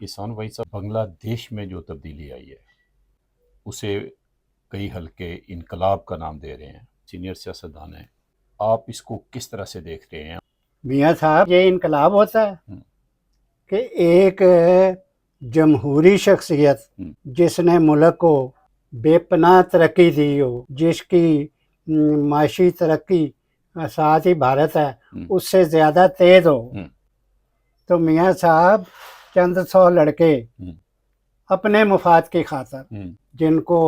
किसान भाई साहब, बांग्लादेश में जो तब्दीली आई है उसे कई हल्के इनकलाब का नाम दे रहे हैं, सीनियर सियासतदान हैं। आप इसको किस तरह से देख रहे हैं? मियाँ साहब, ये इनकलाब होता है कि एक जमहूरी शख्सियत जिसने मुल्क को बेपनाह तरक्की दी हो, जिसकी माशी तरक्की साथ ही भारत है उससे ज़्यादा तेज हो, तो मियाँ साहब चंद 100 लड़के अपने मुफाद की खातर जिनको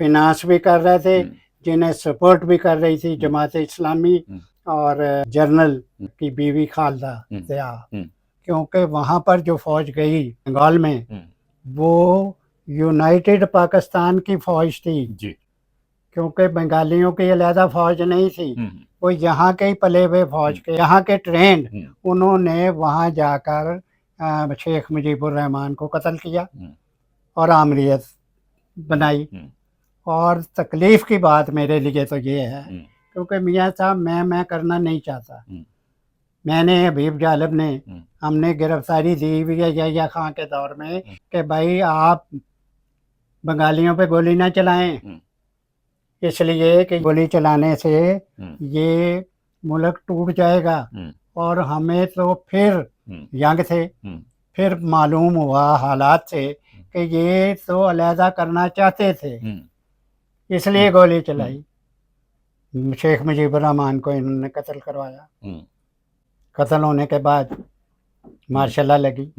फिनांस भी कर रहे थे, जिन्हें सपोर्ट भी कर रही थी जमात इस्लामी और जनरल की बीवी खालदा जिया, क्योंकि वहाँ पर जो फौज गई बंगाल में वो यूनाइटेड पाकिस्तान की फौज थी जी। क्योंकि बंगालियों की अलहदा फौज नहीं थी, वो यहाँ के ही पले हुए फौज के, यहाँ के ट्रेंड, उन्होंने वहाँ जाकर शेख मुजीबुर रहमान को कत्ल किया और आमरीत बनाई। और तकलीफ की बात मेरे लिए तो ये है क्योंकि मियाँ साहब मैं करना नहीं चाहता। मैंने हबीब जालिब ने हमने गिरफ्तारी दी हुई है यहया खां के दौर में कि भाई आप बंगालियों पे गोली ना चलाएं, इसलिए कि गोली चलाने से ये मुल्क टूट जाएगा। और हमें तो फिर यंग थे, फिर मालूम हुआ हालात से कि ये तो अलहदा करना चाहते थे, इसलिए गोली चलाई। शेख मुजीबुर रहमान को इन्होंने कत्ल करवाया। कत्ल होने के बाद मार्शल लॉ लगी,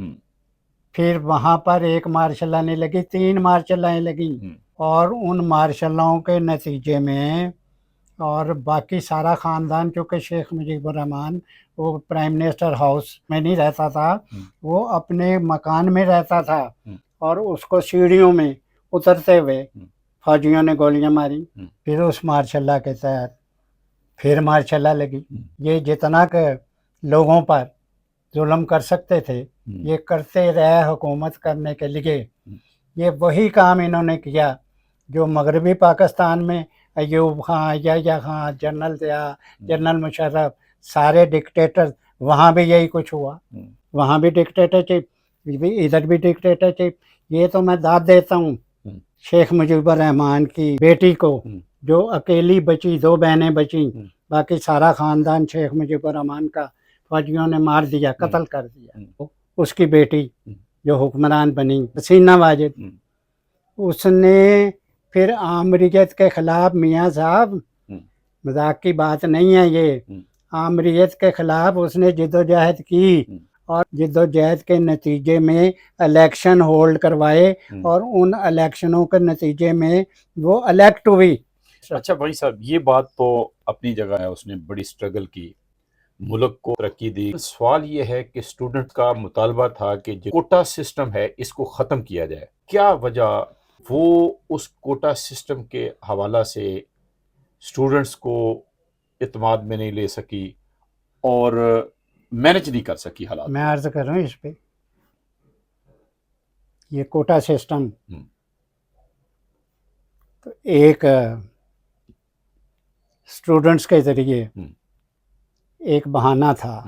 फिर वहाँ पर एक मार्शल लॉ नहीं लगी, 3 मार्शल लॉ लगी। और उन मार्शल लॉ के नतीजे में और बाकी सारा ख़ानदान, चूँकि शेख मुजीबुर रहमान वो प्राइम मिनिस्टर हाउस में नहीं रहता था, वो अपने मकान में रहता था और उसको सीढ़ियों में उतरते हुए फौजियों ने गोलियां मारी। फिर उस मार्शल लॉ के तहत फिर मार्शल लॉ लगी। ये जितना के लोगों पर जुल्म कर सकते थे ये करते रहे हुकूमत करने के लिए। ये वही काम इन्होंने किया जो मगरबी पाकिस्तान में अयूब खां, यहया खां, जनरल ज़िया, जनरल मुशर्रफ, सारे डिक्टेटर, वहाँ भी यही कुछ हुआ। वहाँ भी डिक्टेटरशिप, इधर भी डिक्टेटरशिप। ये तो मैं दाद देता हूँ शेख मुजीबुर रहमान की बेटी को जो अकेली बची, 2 बहनें बची, बाकी सारा ख़ानदान शेख मुजीबुर रहमान का फौजियों ने मार दिया, कत्ल कर दिया। उसकी बेटी जो हुक्मरान बनी हसीना वाजिद, उसने फिर आमरीत के ख़िलाफ़, मियाँ साहब मजाक की बात नहीं है ये, आमरीत के ख़िलाफ़ उसने जिद्दोजहद की और जिद्दोजहद के नतीजे में इलेक्शन होल्ड करवाए और उन इलेक्शनों के नतीजे में वो इलेक्ट हुई। अच्छा भाई साहब, ये बात तो अपनी जगह है, उसने बड़ी स्ट्रगल की, मुल्क को तरक्की दी। सवाल ये है कि स्टूडेंट का मुतालबा था कि जो कोटा सिस्टम है इसको ख़त्म किया जाए। क्या वजह वो उस कोटा सिस्टम के हवाला से स्टूडेंट्स को इत्माद में नहीं ले सकी और मैनेज नहीं कर सकी हालात? मैं अर्ज कर रहा हूँ इस पे, ये कोटा सिस्टम तो एक स्टूडेंट्स के ज़रिए एक बहाना था।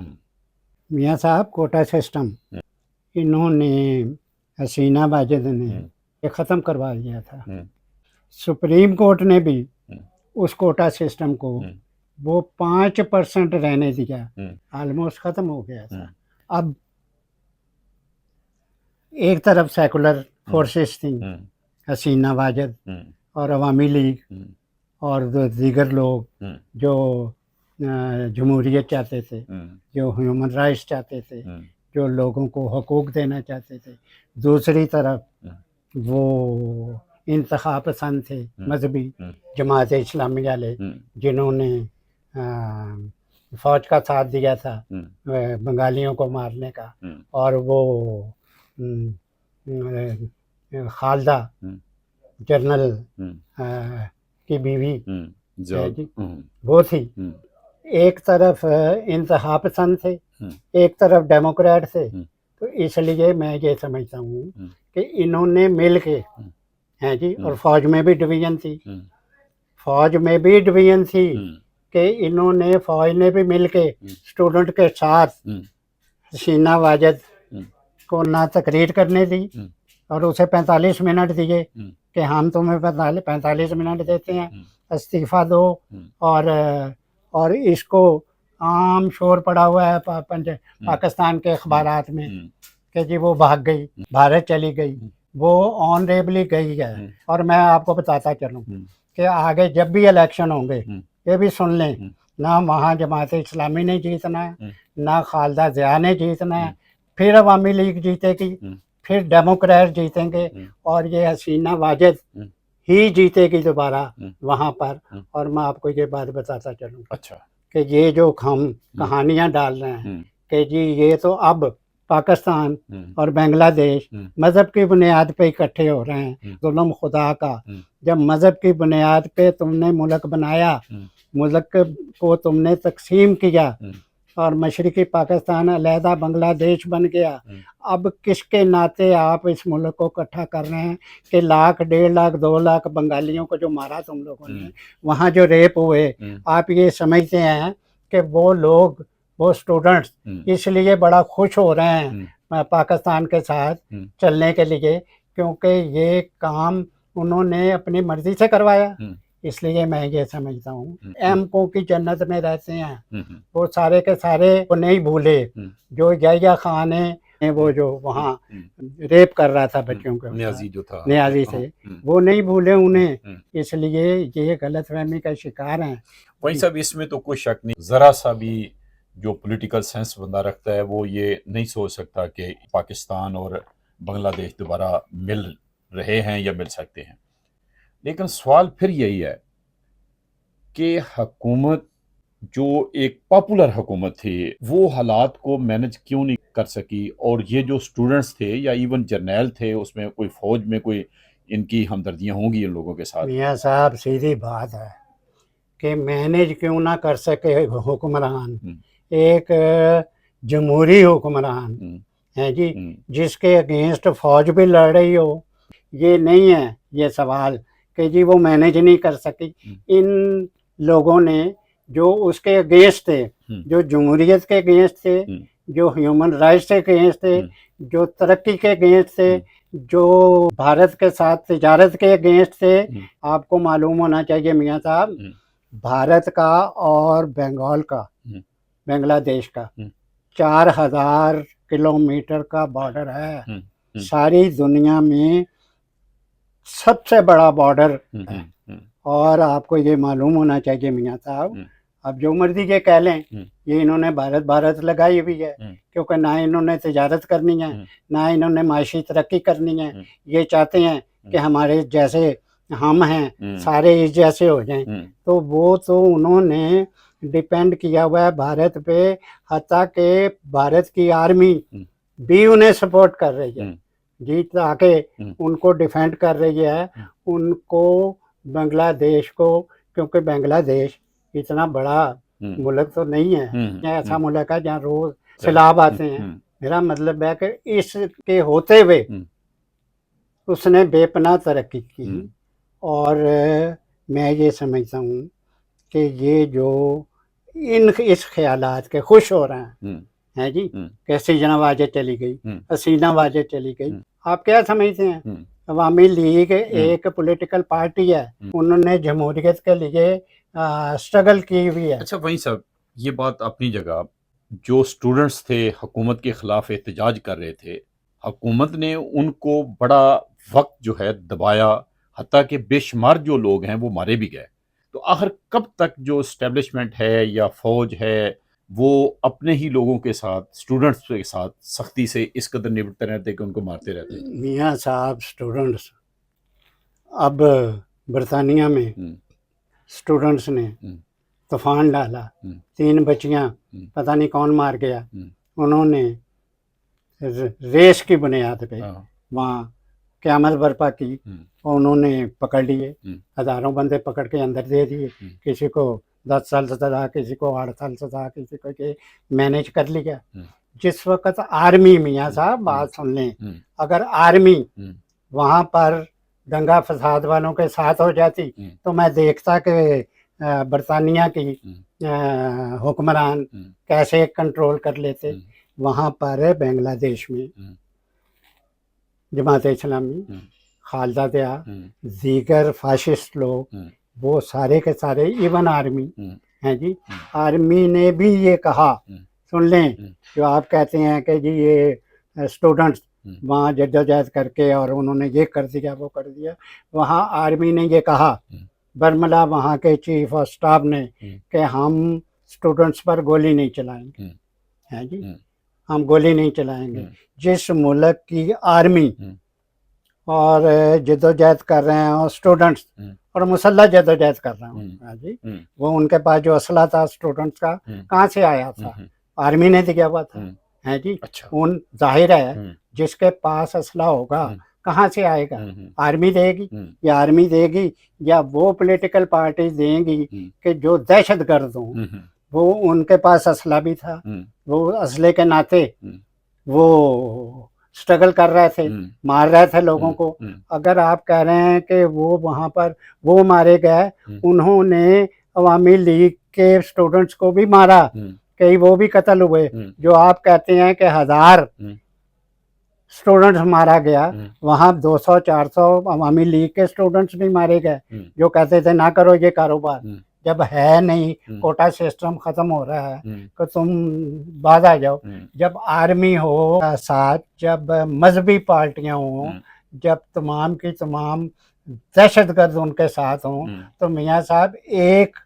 मियाँ साहब, कोटा सिस्टम इन्होंने हसीना वाजिद ने ये ख़त्म करवा दिया था। सुप्रीम कोर्ट ने भी उस कोटा सिस्टम को वो 5% रहने दिया, ऑलमोस्ट ख़त्म हो गया था। अब एक तरफ सेकुलर फोर्सेस थी, हसीना वाजिद और अवामी लीग और दीगर लोग जो जमहूरियत चाहते थे, जो ह्यूमन राइट्स चाहते थे, जो लोगों को हकूक़ देना चाहते थे। दूसरी तरफ वो इंतखा पसंद थे मजहबी जमात इस्लामी वाले, जिन्होंने फ़ौज का साथ दिया था बंगालियों को मारने का। और वो खालदा जनरल की बीवी जी वो थी। एक तरफ इंतहा पसंद थे, एक तरफ डेमोक्रेट थे। तो इसलिए मैं ये समझता हूँ कि इन्होंने मिल के हैं जी, और फौज में भी डिवीज़न थी, फौज में भी डिवीज़न थी कि इन्होंने फौज ने भी मिल के स्टूडेंट के साथ हसीना वाजिद उसको ना तकरीर करने दी और उसे 45 मिनट दिए कि हम तुम्हें 45 मिनट देते हैं, इस्तीफा दो। और इसको आम शोर पड़ा हुआ है पाकिस्तान के अखबारात में कि जी वो भाग गई, भारत चली गई। वो ऑनरेबली गई है। और मैं आपको बताता चलूँ कि आगे जब भी इलेक्शन होंगे, ये भी सुन लें, ना वहाँ जमात इस्लामी ने जीतना है, ना खालदा ज़िया ने जीतना है, फिर अवामी लीग जीतेगी, फिर डेमोक्रेट जीतेंगे और ये हसीना वाजिद ही जीतेगी दोबारा वहाँ पर। और मैं आपको ये बात बताता चलूँ, अच्छा, कि ये जो हम कहानियाँ डाल रहे हैं कि जी ये तो अब पाकिस्तान और बांग्लादेश मज़हब की बुनियाद पे इकट्ठे हो रहे हैं, जुल्म खुदा का। जब मज़हब की बुनियाद पे तुमने मुल्क बनाया, मुल्क को तुमने तकसीम किया और मशरक़ी पाकिस्तान अलहदा बांग्लादेश बन गया, अब किसके नाते आप इस मुल्क को इकट्ठा कर रहे हैं कि 1,00,000, 1.5 लाख, 2 लाख बंगालियों को जो मारा तुम लोगों ने, वहाँ जो रेप हुए, आप ये समझते हैं कि वो लोग, वो स्टूडेंट्स इसलिए बड़ा खुश हो रहे हैं पाकिस्तान के साथ चलने के लिए क्योंकि ये काम उन्होंने अपनी मर्जी से करवाया? इसलिए मैं ये समझता हूँ एमपो की जन्नत में रहते हैं वो सारे के सारे वो नहीं भूले जो याह्या खान ने वो जो वहाँ रेप कर रहा था बच्चों को, न्याजी जो था, न्याजी से, वो नहीं भूले उन्हें, इसलिए ये गलतफहमी का शिकार हैं। वही सब, इसमें तो कोई शक नहीं। जरा सा भी जो पॉलिटिकल सेंस बंदा रखता है वो ये नहीं सोच सकता कि पाकिस्तान और बांग्लादेश दोबारा मिल रहे हैं या मिल सकते हैं। लेकिन सवाल फिर यही है कि हुकूमत जो एक पॉपुलर हुकूमत थी वो हालात को मैनेज क्यों नहीं कर सकी, और ये जो स्टूडेंट्स थे या इवन जर्नैल थे उसमें कोई फौज में कोई इनकी हमदर्दियाँ होंगी इन लोगों के साथ। मियाँ साहब सीधी बात है कि मैनेज क्यों ना कर सके हुक्मरान, एक जमहूरी हुक्मरान है जी, जिसके अगेंस्ट फौज भी लड़ रही हो। ये नहीं है ये सवाल कि जी वो मैनेज नहीं कर सकी। इन लोगों ने जो उसके अगेंस्ट थे, जो जमहूरियत के अगेंस्ट थे, जो ह्यूमन राइट्स के अगेंस्ट थे, जो तरक्की के अगेंस्ट थे, जो भारत के साथ तिजारत के अगेंस्ट थे, आपको मालूम होना चाहिए मियाँ साहब, भारत का और बंगाल का, बांग्लादेश का 4,000 किलोमीटर का बॉर्डर है। सारी दुनिया में सबसे बड़ा बॉर्डर है। और आपको ये मालूम होना चाहिए मियाँ साहब, अब जो मर्जी ये कह लें, ये इन्होंने भारत भारत लगाई हुई है क्योंकि ना इन्होंने तिजारत करनी है, ना इन्होंने माशी तरक्की करनी है। ये चाहते हैं कि हमारे जैसे हम हैं सारे इस जैसे हो जाएं। तो वो तो उन्होंने डिपेंड किया हुआ है भारत पे, हत्ता के भारत की आर्मी भी उन्हें सपोर्ट कर रही है जी, ताकि उनको डिफेंड कर रही है उनको, बांग्लादेश को, क्योंकि बांग्लादेश इतना बड़ा मुल्क तो नहीं है, ऐसा मुल्क है जहाँ रोज सैलाब आते हैं। मेरा मतलब है कि इसके होते हुए उसने बेपनाह तरक्की की। और मैं ये समझता हूँ कि ये जो इस ख्यालात के खुश हो रहे हैं जी, कि हसीना वाजिद चली गई, हसीना वाजिद चली गई, आप क्या समझते हैं? अवामी लीग एक पॉलिटिकल पार्टी है, उन्होंने जमहूरियत के लिए स्ट्रगल की हुई है। अच्छा वही सब, ये बात अपनी जगह, जो स्टूडेंट्स थे हुकूमत के खिलाफ एहतजाज कर रहे थे, हुकूमत ने उनको बड़ा वक्त जो है दबाया, हत्ता कि बेशुमार जो लोग हैं वो मारे भी गए। तो आखिर कब तक जो इस्टेब्लिशमेंट है या फौज है वो अपने ही लोगों के साथ, स्टूडेंट्स के साथ सख्ती से इस कदर निपटते रहते कि उनको मारते रहते? मियाँ साहब स्टूडेंट्स, अब बरतानिया में स्टूडेंट्स ने तूफान डाला, 3 बच्चियां पता नहीं कौन मार गया, उन्होंने रेस की बुनियाद पे वहाँ क़यामत बर्पा की और उन्होंने पकड़ लिए, हज़ारों बंदे पकड़ के अंदर दे दिए, किसी को 10 साल सजा, किसी को 8 साल सजा, किसी को के मैनेज कर लिया। जिस वक्त आर्मी, मियाँ साहब बात सुन लें, अगर आर्मी वहाँ पर दंगा फसाद वालों के साथ हो जाती तो मैं देखता कि बरतानिया की हुक्मरान कैसे कंट्रोल कर लेते। वहाँ पर बांग्लादेश में जमात इस्लामी, खालदा दया, दीगर फाशिस्ट लोग, वो सारे के सारे, इवन आर्मी हैं जी, आर्मी ने भी ये कहा, सुन लें, जो आप कहते हैं कि जी ये स्टूडेंट्स वहाँ जद्दोजहद करके और उन्होंने ये कर दिया वो कर दिया, वहाँ आर्मी ने ये कहा, बरमला वहाँ के चीफ ऑफ स्टाफ ने, कि हम स्टूडेंट्स पर गोली नहीं चलाएंगे, हैं जी, हम गोली नहीं चलाएंगे। जिस मुल्क की आर्मी और जद्दोजहद कर रहे हैं और स्टूडेंट्स और मुसल्लह जद्दोजहद कर रहे हैं जी, वो उनके पास जो असला था स्टूडेंट्स का कहाँ से आया था? आर्मी ने दिया हुआ था, है जी। अच्छा। उन जाहिर है जिसके पास असला होगा कहाँ से आएगा? आर्मी देगी, या आर्मी देगी या वो पॉलिटिकल पार्टी देंगी कि जो दहशतगर्द हों, वो उनके पास असला भी था, वो असले के नाते वो स्ट्रगल कर रहे थे, मार रहे थे लोगों को। अगर आप कह रहे हैं कि वो वहाँ पर वो मारे गए, उन्होंने अवामी लीग के स्टूडेंट्स को भी मारा, कई वो भी कत्ल हुए। जो आप कहते हैं कि 1000 स्टूडेंट्स मारा गया, वहाँ 200-400 अवामी लीग के स्टूडेंट्स भी मारे गए, जो कहते थे ना करो ये कारोबार। जब है नहीं, कोटा सिस्टम खत्म हो रहा है तो तुम बाद आ जाओ। जब आर्मी हो साथ, जब मजहबी पार्टियां हों, जब तमाम की तमाम दहशतगर्द उनके साथ हों, तो मियाँ साहब एक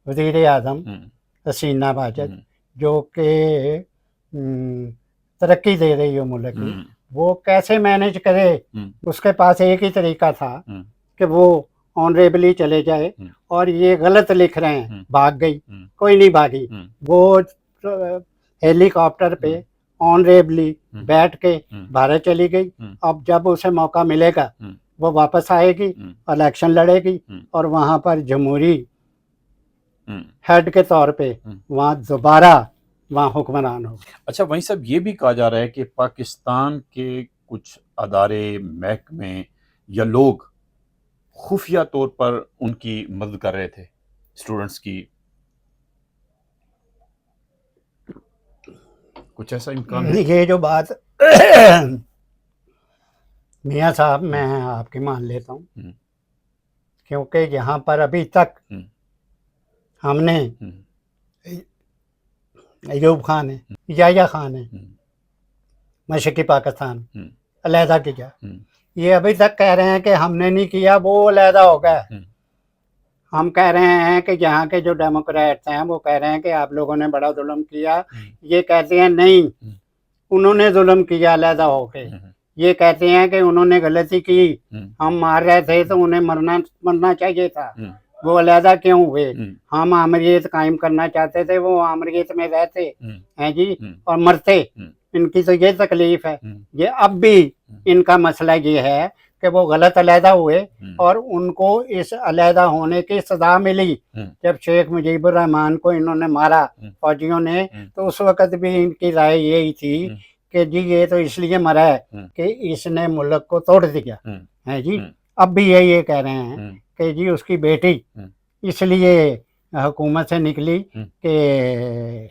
वज़ीर आज़म हसीना वाजद जो कि तरक्की दे रही हो मुल्क की, वो कैसे मैनेज करे? उसके पास एक ही तरीका था कि वो ऑनरेबली चले जाए, और ये गलत लिख रहे हैं, भाग गई, कोई नहीं भागी, वो हेलीकॉप्टर पे ऑनरेबली बैठ के भारत चली गई। अब जब उसे मौका मिलेगा वो वापस आएगी, इलेक्शन लड़ेगी, और वहाँ पर जमहूरी हेड के तौर पे वहाँ दोबारा वहाँ हुक्मरान हो। अच्छा, वहीं सब ये भी कहा जा रहा है कि पाकिस्तान के कुछ अदारे, महकमे या लोग खुफिया तौर पर उनकी मदद कर रहे थे स्टूडेंट्स की, कुछ ऐसा इम्कान है? ये जो बात मियाँ साहब मैं आपकी मान लेता हूँ, क्योंकि यहाँ पर अभी तक हमने अयूब खान है, याया खान है, मशरक़ी पाकिस्तान अलहदा किया, ये अभी तक कह रहे हैं कि हमने नहीं किया, वो अलहदा हो गया। हम कह रहे हैं कि यहाँ के जो डेमोक्रेट्स हैं वो कह रहे हैं कि आप लोगों ने बड़ा जुल्म किया, ये कहते हैं नहीं उन्होंने जुल्म किया अलहदा होके, ये कहते हैं कि उन्होंने गलती की, हम मार रहे थे तो उन्हें मरना चाहिए था, वो अलहदा क्यों हुए? हम आमरीत कायम करना चाहते थे, वो आमरीत में रहते हैं जी और मरते। इनकी तो ये तकलीफ है। ये अब भी इनका मसला ये है कि वो गलत अलहदा हुए और उनको इस अलहदा होने की सजा मिली। जब शेख मुजीबुर रहमान को इन्होंने मारा फौजियों ने, तो उस वक़्त भी इनकी राय यही थी कि जी ये तो इसलिए मरा है कि इसने मुल्क को तोड़ दिया है जी। अब भी ये कह रहे हैं कि जी उसकी बेटी इसलिए हुकूमत से निकली कि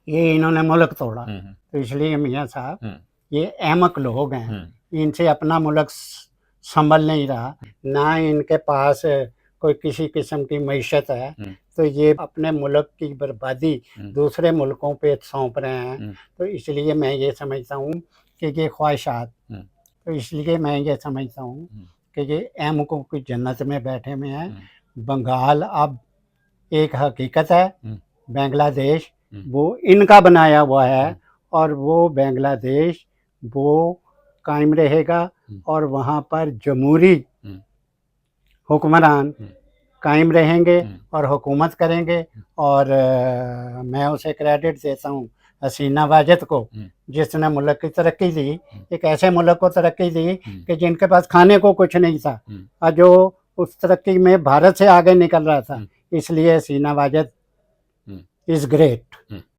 ये इन्होंने मुल्क तोड़ा, तो इसलिए मियाँ साहब ये अहमक लोग हैं, इनसे अपना मुल्क संभल नहीं रहा, ना इनके पास कोई किसी किस्म की मईशत है, तो ये अपने मुल्क की बर्बादी दूसरे मुल्कों पे सौंप रहे हैं। तो इसलिए मैं ये समझता हूँ कि ये ख्वाहिशात, तो इसलिए मैं ये समझता हूँ कि ये अहमकों की जन्नत में बैठे हुए हैं। बंगाल अब एक हकीकत है, बांग्लादेश वो इनका बनाया हुआ है, और वो बांग्लादेश वो कायम रहेगा, और वहाँ पर जमहूरी हुक्मरान कायम रहेंगे और हुकूमत करेंगे। और मैं उसे क्रेडिट देता हूँ हसीना वाजद को, जिसने मुल्क की तरक्की दी, एक ऐसे मुल्क को तरक्की दी कि जिनके पास खाने को कुछ नहीं था, और जो उस तरक्की में भारत से आगे निकल रहा था। इसलिए हसीना वाजद इज़ ग्रेट।